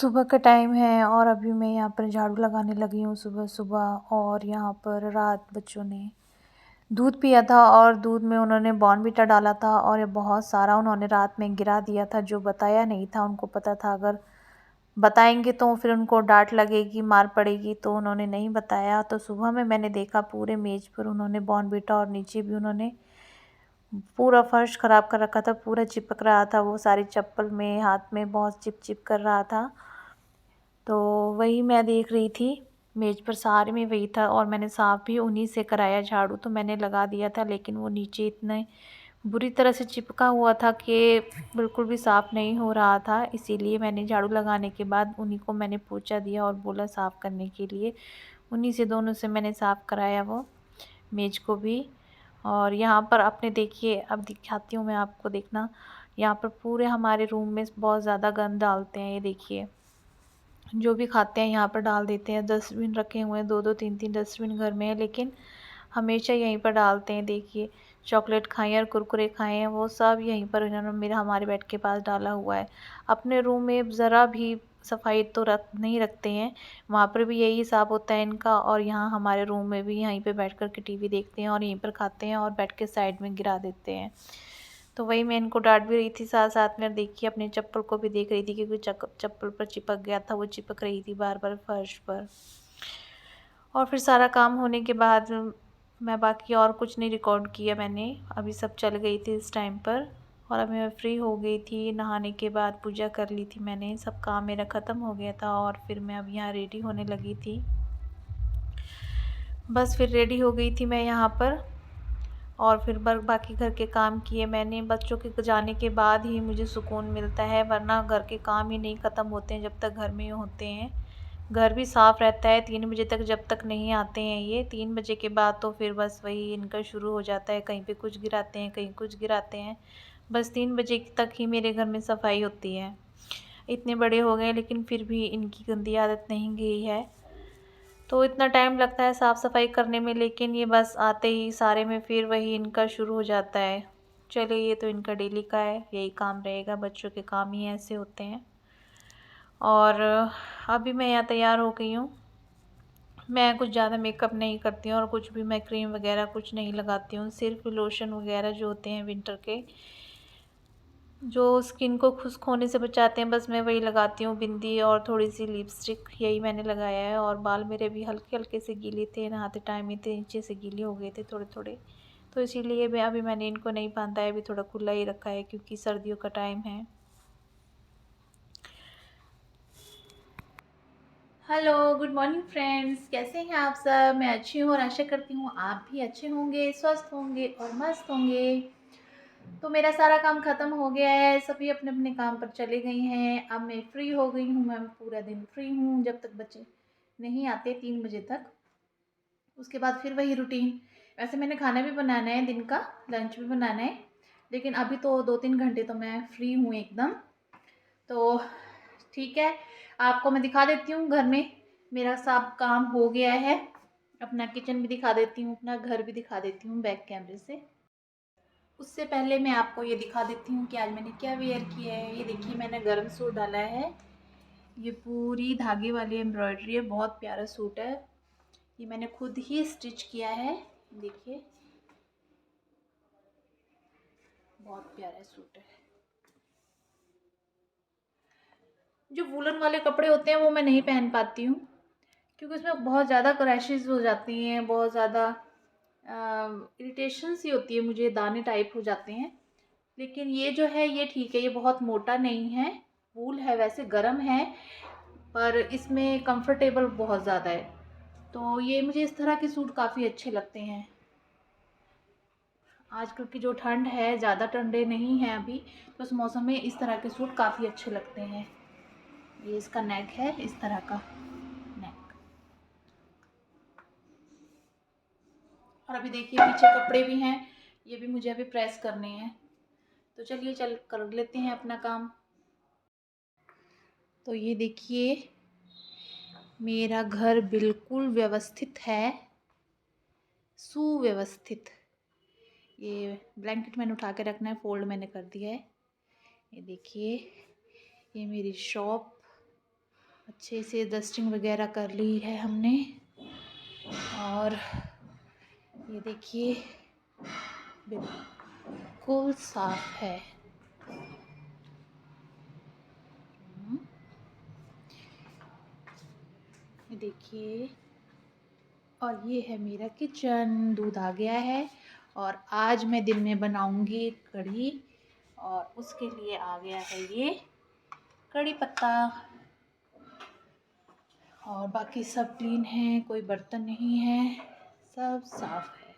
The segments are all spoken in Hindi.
सुबह का टाइम है और अभी मैं यहाँ पर झाड़ू लगाने लगी हूँ सुबह-सुबह। और यहाँ पर रात बच्चों ने दूध पिया था और दूध में उन्होंने बॉर्नवीटा डाला था और ये बहुत सारा उन्होंने रात में गिरा दिया था, जो बताया नहीं था। उनको पता था अगर बताएँगे तो फिर उनको डाँट लगेगी, मार पड़ेगी, तो उन्होंने नहीं बताया। तो सुबह में मैंने देखा पूरे मेज़ पर उन्होंने बॉर्नवीटा और नीचे भी उन्होंने पूरा फर्श ख़राब कर रखा था, पूरा चिपक रहा था, वो सारी चप्पल में, हाथ में बहुत चिप-चिप कर रहा था। तो वही मैं देख रही थी, मेज़ पर सारे में वही था और मैंने साफ़ भी उन्हीं से कराया झाड़ू, तो मैंने लगा दिया था, लेकिन वो नीचे इतने बुरी तरह से चिपका हुआ था कि बिल्कुल भी साफ़ नहीं हो रहा था। इसीलिए मैंने झाड़ू लगाने के बाद उन्हीं को मैंने पोंछा दिया और बोला साफ़ करने के लिए। उन्हीं से दोनों से मैंने साफ़ कराया वो मेज़ को भी। और यहाँ पर आपने देखिए, अब दिखाती हूँ मैं आपको, देखना यहाँ पर पूरे हमारे रूम में बहुत ज़्यादा गंद डालते हैं। ये देखिए, जो भी खाते हैं यहाँ पर डाल देते हैं। डस्टबिन रखे हुए हैं, 2-2 3-3 डस्टबिन घर में है, लेकिन हमेशा यहीं पर डालते हैं। देखिए, चॉकलेट खाएँ और कुरकुरे खाएँ हैं, वो सब यहीं पर इन्होंने हमारे बेड के पास डाला हुआ है। अपने रूम में ज़रा भी सफाई तो नहीं रखते हैं, वहाँ पर भी यही हिसाब होता है इनका। और यहाँ हमारे रूम में भी यहीं पे बैठ कर के टीवी देखते हैं और यहीं पर खाते हैं और बेड के साइड में गिरा देते हैं। तो वही मैं इनको डाँट भी रही थी, साथ-साथ में देखिए अपनी चप्पल को भी देख रही थी, क्योंकि चप्पल पर चिपक गया था, वो चिपक रही थी बार-बार फर्श पर। और फिर सारा काम होने के बाद मैं बाकी और कुछ नहीं रिकॉर्ड किया मैंने, अभी सब चल गई थी इस टाइम पर। और अभी मैं फ्री हो गई थी, नहाने के बाद पूजा कर ली थी मैंने, सब काम मेरा ख़त्म हो गया था और फिर मैं अब यहाँ रेडी होने लगी थी। बस फिर रेडी हो गई थी मैं यहाँ पर और फिर बाकी घर के काम किए मैंने। बच्चों के जाने के बाद ही मुझे सुकून मिलता है, वरना घर के काम ही नहीं ख़त्म होते हैं जब तक घर में होते हैं। घर भी साफ़ रहता है 3 बजे तक, जब तक नहीं आते हैं ये। 3 बजे के बाद तो फिर बस वही इनका शुरू हो जाता है, कहीं पे कुछ गिराते हैं, कहीं कुछ गिराते हैं। बस 3 बजे तक ही मेरे घर में सफाई होती है। इतने बड़े हो गए लेकिन फिर भी इनकी गंदी आदत नहीं गई है, तो इतना टाइम लगता है साफ़ सफाई करने में, लेकिन ये बस आते ही सारे में फिर वही इनका शुरू हो जाता है। चलिए, ये तो इनका डेली का है, यही काम रहेगा, बच्चों के काम ही ऐसे होते हैं। और अभी मैं यहाँ तैयार हो गई हूँ। मैं कुछ ज़्यादा मेकअप नहीं करती हूँ और कुछ भी मैं क्रीम वगैरह कुछ नहीं लगाती हूँ, सिर्फ लोशन वगैरह जो होते हैं विंटर के, जो स्किन को खुश्क होने से बचाते हैं, बस मैं वही लगाती हूँ। बिंदी और थोड़ी सी लिपस्टिक, यही मैंने लगाया है। और बाल मेरे भी हल्के हल्के से गीले थे, नहाते टाइम ही थे, नीचे से गीले हो गए थे थोड़े थोड़े, तो इसीलिए मैं अभी मैंने इनको नहीं बांधा है, अभी थोड़ा खुला ही रखा है क्योंकि सर्दियों का टाइम है। हेलो, गुड मॉर्निंग फ्रेंड्स, कैसे हैं आप सब? मैं अच्छी हूँ और आशा करती हूँ आप भी अच्छे होंगे, स्वस्थ होंगे और मस्त होंगे। तो मेरा सारा काम ख़त्म हो गया है, सभी अपने अपने काम पर चले गई हैं। अब मैं फ्री हो गई हूँ, मैं पूरा दिन फ्री हूँ जब तक बच्चे नहीं आते 3 बजे तक। उसके बाद फिर वही रूटीन। वैसे मैंने खाना भी बनाना है, दिन का लंच भी बनाना है, लेकिन अभी तो 2-3 घंटे तो मैं फ्री हूँ एकदम। तो ठीक है, आपको मैं दिखा देती हूँ घर में मेरा सब काम हो गया है। अपना किचन भी दिखा देती हूँ, अपना घर भी दिखा देती हूँ बैक कैमरे से। उससे पहले मैं आपको ये दिखा देती हूँ कि आज मैंने क्या वेयर किया है। ये देखिए, मैंने गर्म सूट डाला है, ये पूरी धागे वाली एम्ब्रॉयडरी है, बहुत प्यारा सूट है। ये मैंने खुद ही स्टिच किया है, देखिए बहुत प्यारा सूट है। जो वूलन वाले कपड़े होते हैं वो मैं नहीं पहन पाती हूँ, क्योंकि उसमें बहुत ज़्यादा क्रैशेस हो जाती हैं, बहुत ज़्यादा इरिटेशन सी होती है, मुझे दाने टाइप हो जाते हैं। लेकिन ये जो है ये ठीक है, ये बहुत मोटा नहीं है, वूल है, वैसे गर्म है पर इसमें कंफर्टेबल बहुत ज़्यादा है। तो ये मुझे इस तरह के सूट काफ़ी अच्छे लगते हैं। आजकल की जो ठंड है, ज़्यादा ठंडे नहीं हैं अभी, तो इस मौसम में इस तरह के सूट काफ़ी अच्छे लगते हैं। ये इसका नेक है, इस तरह का नेक। और अभी देखिए पीछे कपड़े भी हैं, ये भी मुझे अभी प्रेस करने हैं। तो चलिए चल कर लेते हैं अपना काम। तो ये देखिए, मेरा घर बिल्कुल व्यवस्थित है, सुव्यवस्थित। ये ब्लैंकेट मैंने उठा के रखना है, फोल्ड मैंने कर दिया है। ये देखिए, ये मेरी शॉप, अच्छे से डस्टिंग वगैरह कर ली है हमने। और ये देखिए बिल्कुल साफ है। ये देखिए, और ये है मेरा किचन। दूध आ गया है और आज मैं दिन में बनाऊंगी कढ़ी, और उसके लिए आ गया है ये कड़ी पत्ता। और बाकी सब क्लीन है, कोई बर्तन नहीं है, सब साफ है।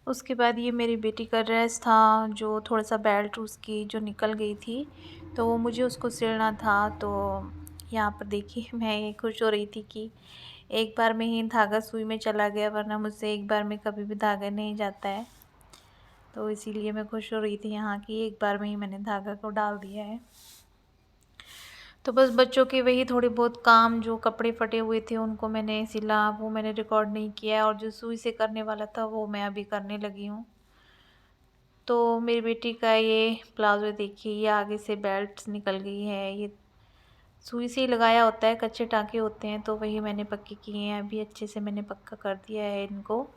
उसके बाद ये मेरी बेटी का ड्रेस था, जो थोड़ा सा बेल्ट उसकी जो निकल गई थी, तो वो मुझे उसको सिलना था। तो यहाँ पर देखिए मैं ये खुश हो रही थी कि एक बार में ही धागा सुई में चला गया, वरना मुझसे एक बार में कभी भी धागा नहीं जाता है। तो इसीलिए मैं खुश हो रही थी यहाँ की एक बार में ही मैंने धागा को डाल दिया है। तो बस बच्चों के वही थोड़े बहुत काम, जो कपड़े फटे हुए थे उनको मैंने सिला, वो मैंने रिकॉर्ड नहीं किया, और जो सुई से करने वाला था वो मैं अभी करने लगी हूँ। तो मेरी बेटी का ये प्लाज़ो देखिए, ये आगे से बेल्ट निकल गई है। ये सुई से ही लगाया होता है, कच्चे टाँके होते हैं, तो वही मैंने पक्के किए हैं। अभी अच्छे से मैंने पक्का कर दिया है इनको।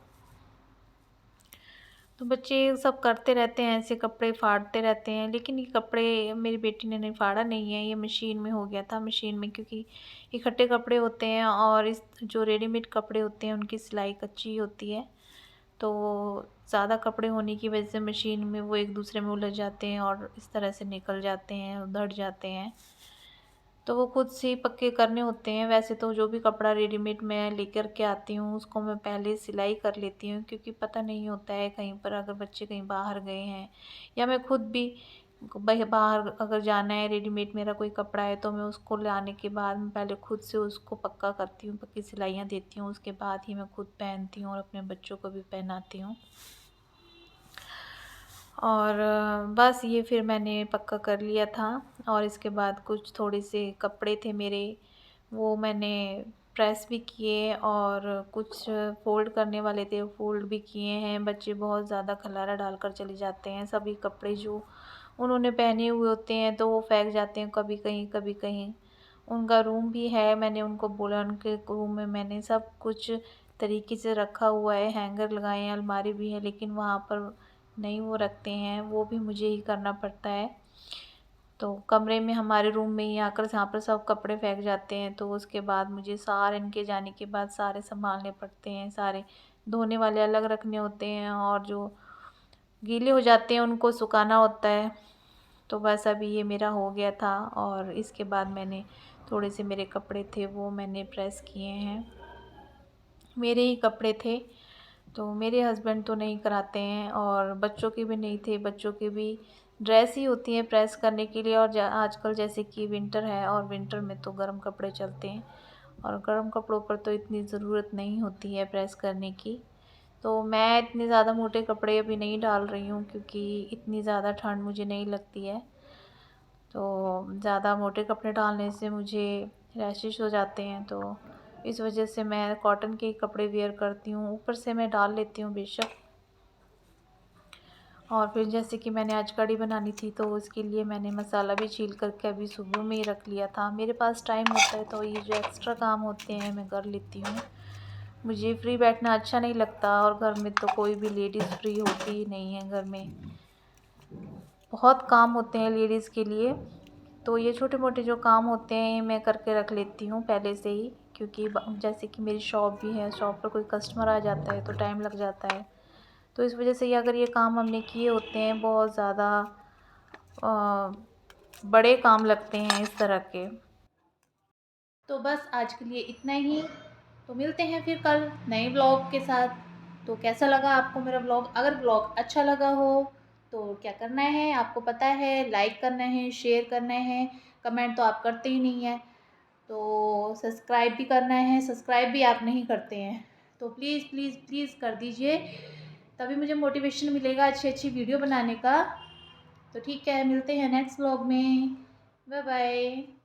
तो बच्चे सब करते रहते हैं, ऐसे कपड़े फाड़ते रहते हैं, लेकिन ये कपड़े मेरी बेटी ने नहीं फाड़ा नहीं है, ये मशीन में हो गया था। मशीन में क्योंकि इकट्ठे कपड़े होते हैं, और इस जो रेडीमेड कपड़े होते हैं उनकी सिलाई कच्ची होती है, तो ज़्यादा कपड़े होने की वजह से मशीन में वो एक दूसरे में उलझ जाते हैं और इस तरह से निकल जाते हैं, उधड़ जाते हैं। तो वो खुद से ही पक्के करने होते हैं। वैसे तो जो भी कपड़ा रेडीमेड मैं लेकर के आती हूँ उसको मैं पहले सिलाई कर लेती हूँ, क्योंकि पता नहीं होता है कहीं पर अगर बच्चे कहीं बाहर गए हैं, या मैं खुद भी बाहर अगर जाना है, रेडीमेड मेरा कोई कपड़ा है, तो मैं उसको लाने के बाद मैं पहले खुद से उसको पक्का करती हूँ, पक्की सिलाइयाँ देती हूँ, उसके बाद ही मैं खुद पहनती हूँ और अपने बच्चों को भी पहनाती हूँ। और बस ये फिर मैंने पक्का कर लिया था, और इसके बाद कुछ थोड़े से कपड़े थे मेरे, वो मैंने प्रेस भी किए, और कुछ फ़ोल्ड करने वाले थे वो फ़ोल्ड भी किए हैं। बच्चे बहुत ज़्यादा खलारा डालकर चले जाते हैं, सभी कपड़े जो उन्होंने पहने हुए होते हैं तो वो फेंक जाते हैं, कभी कहीं कभी कहीं। उनका रूम भी है, मैंने उनको बोला, उनके रूम में मैंने सब कुछ तरीके से रखा हुआ है, हैंगर लगाए हैं, अलमारी भी है, लेकिन वहाँ पर नहीं वो रखते हैं, वो भी मुझे ही करना पड़ता है। तो कमरे में हमारे रूम में ही आकर जहाँ पर सब कपड़े फेंक जाते हैं, तो उसके बाद मुझे सारे इनके जाने के बाद सारे संभालने पड़ते हैं। सारे धोने वाले अलग रखने होते हैं, और जो गीले हो जाते हैं उनको सुखाना होता है। तो बस अभी ये मेरा हो गया था, और इसके बाद मैंने थोड़े से मेरे कपड़े थे वो मैंने प्रेस किए हैं। मेरे ही कपड़े थे, तो मेरे हस्बैंड तो नहीं कराते हैं, और बच्चों के भी नहीं थे। बच्चों के भी ड्रेस ही होती हैं प्रेस करने के लिए, और आजकल जैसे कि विंटर है, और विंटर में तो गर्म कपड़े चलते हैं, और गर्म कपड़ों पर तो इतनी ज़रूरत नहीं होती है प्रेस करने की। तो मैं इतने ज़्यादा मोटे कपड़े अभी नहीं डाल रही हूँ, क्योंकि इतनी ज़्यादा ठंड मुझे नहीं लगती है। तो ज़्यादा मोटे कपड़े डालने से मुझे रैशेस हो जाते हैं, तो इस वजह से मैं कॉटन के कपड़े वेयर करती हूँ। ऊपर से मैं डाल लेती हूँ बेशक। और फिर जैसे कि मैंने आज कढ़ी बनानी थी, तो उसके लिए मैंने मसाला भी छील करके अभी सुबह में ही रख लिया था। मेरे पास टाइम होता है तो ये जो एक्स्ट्रा काम होते हैं मैं कर लेती हूँ। मुझे फ्री बैठना अच्छा नहीं लगता, और घर में तो कोई भी लेडीज़ फ्री होती ही नहीं है। घर में बहुत काम होते हैं लेडीज़ के लिए, तो ये छोटे मोटे जो काम होते हैं मैं करके रख लेती हूँ पहले से ही, क्योंकि जैसे कि मेरी शॉप भी है, शॉप पर कोई कस्टमर आ जाता है तो टाइम लग जाता है। तो इस वजह से ये अगर ये काम हमने किए होते हैं, बहुत ज़्यादा बड़े काम लगते हैं इस तरह के। तो बस आज के लिए इतना ही। तो मिलते हैं फिर कल नए ब्लॉग के साथ। तो कैसा लगा आपको मेरा ब्लॉग? अगर ब्लॉग अच्छा लगा हो तो क्या करना है आपको पता है, लाइक करना है, शेयर करना है। कमेंट तो आप करते ही नहीं हैं। तो सब्सक्राइब भी करना है, सब्सक्राइब भी आप नहीं करते हैं, तो प्लीज़ प्लीज़ प्लीज़ कर दीजिए, तभी मुझे मोटिवेशन मिलेगा अच्छी अच्छी वीडियो बनाने का। तो ठीक है, मिलते हैं नेक्स्ट व्लॉग में। Bye bye.